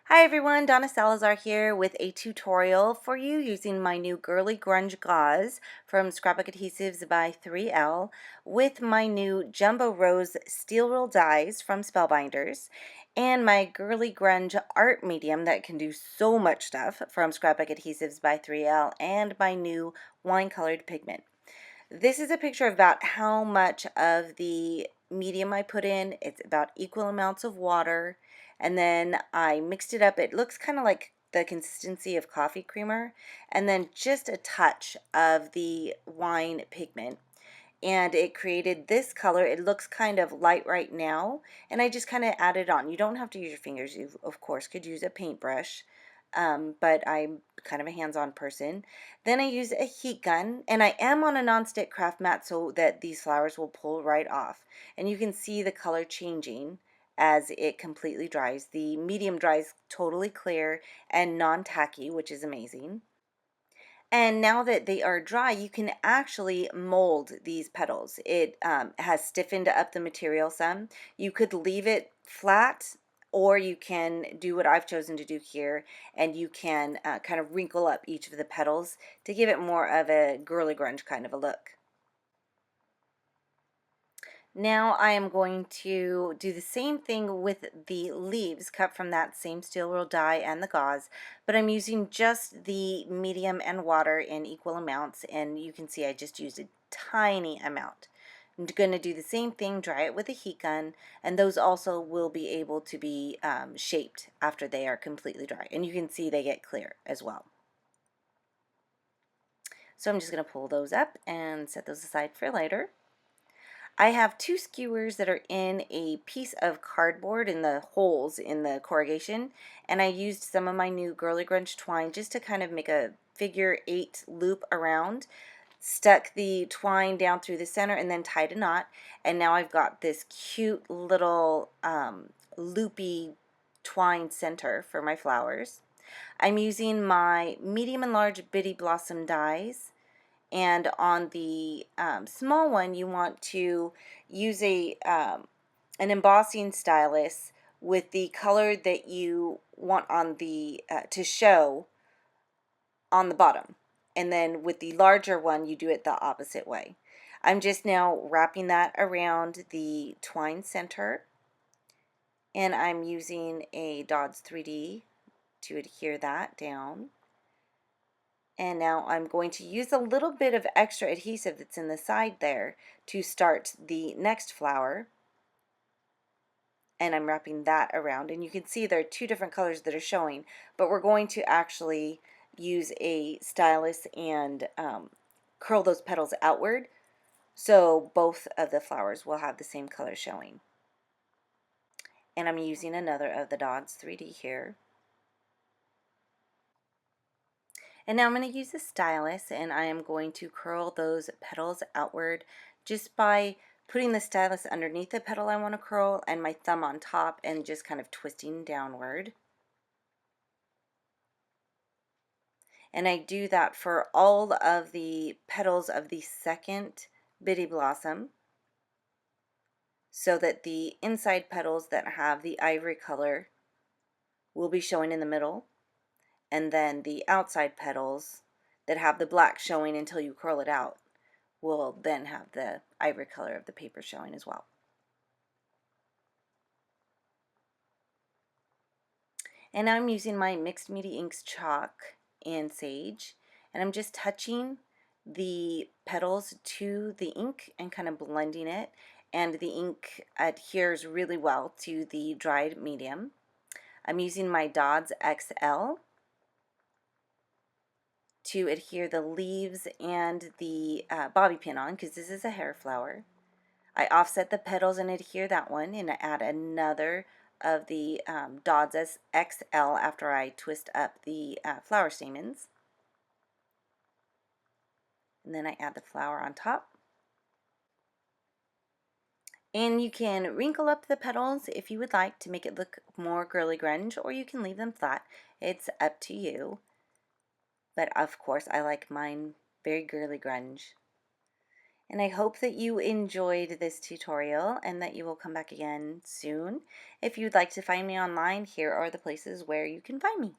Hi everyone, Donna Salazar here with a tutorial for you using my new Girlie Grunge gauze from Scrapbook Adhesives by 3L with my new Jumbo Rose steel roll dies from Spellbinders and my Girlie Grunge art medium that can do so much stuff from Scrapbook Adhesives by 3L and my new wine colored pigment. This is a picture of about how much of the medium I put in. It's about equal amounts of water, and then I mixed it up. It looks kind of like the consistency of coffee creamer, and then just a touch of the wine pigment. And it created this color. It looks kind of light right now, and I just kind of added on. You don't have to use your fingers. You, of course, could use a paintbrush, but I'm kind of a hands-on person. Then I use a heat gun, and I am on a non-stick craft mat so that these flowers will pull right off. And you can see the color changing as it completely dries. The medium dries totally clear and non-tacky, which is amazing. And now that they are dry, you can actually mold these petals. It has stiffened up the material some. You could leave it flat, or you can do what I've chosen to do here, and you can kind of wrinkle up each of the petals to give it more of a girly grunge kind of a look. Now I am going to do the same thing with the leaves cut from that same steel roll die and the gauze, but I'm using just the medium and water in equal amounts, and you can see I just used a tiny amount. I'm going to do the same thing, dry it with a heat gun, and those also will be able to be shaped after they are completely dry, and you can see they get clear as well. So I'm just going to pull those up and set those aside for later. I have two skewers that are in a piece of cardboard in the holes in the corrugation, and I used some of my new Girlie Grunge twine just to kind of make a figure 8 loop around, stuck the twine down through the center, and then tied a knot, and now I've got this cute little loopy twine center for my flowers. I'm using my medium and large Bitty Blossom dies, and on the small one you want to use an embossing stylus with the color that you want on the to show on the bottom, and then with the larger one you do it the opposite way. I'm just now wrapping that around the twine center, and I'm using a Dod's 3D to adhere that down. And now I'm going to use a little bit of extra adhesive that's in the side there to start the next flower. And I'm wrapping that around. And you can see there are two different colors that are showing, but we're going to actually use a stylus and curl those petals outward, so both of the flowers will have the same color showing. And I'm using another of the Dod's 3D here. And now I'm going to use a stylus, and I am going to curl those petals outward just by putting the stylus underneath the petal I want to curl and my thumb on top and just kind of twisting downward. And I do that for all of the petals of the second Bitty Blossom, so that the inside petals that have the ivory color will be showing in the middle, and then the outside petals that have the black showing until you curl it out will then have the ivory color of the paper showing as well. And now I'm using my Mixed Media Inks chalk and sage, and I'm just touching the petals to the ink and kind of blending it, and the ink adheres really well to the dried medium. I'm using my Dod's XL to adhere the leaves and the bobby pin on, because this is a hair flower. I offset the petals and adhere that one, and I add another of the Dod's XL after I twist up the flower stamens. And then I add the flower on top. And you can wrinkle up the petals if you would like to make it look more girly grunge, or you can leave them flat. It's up to you. But of course I like mine very girly grunge. And I hope that you enjoyed this tutorial and that you will come back again soon. If you'd like to find me online, here are the places where you can find me.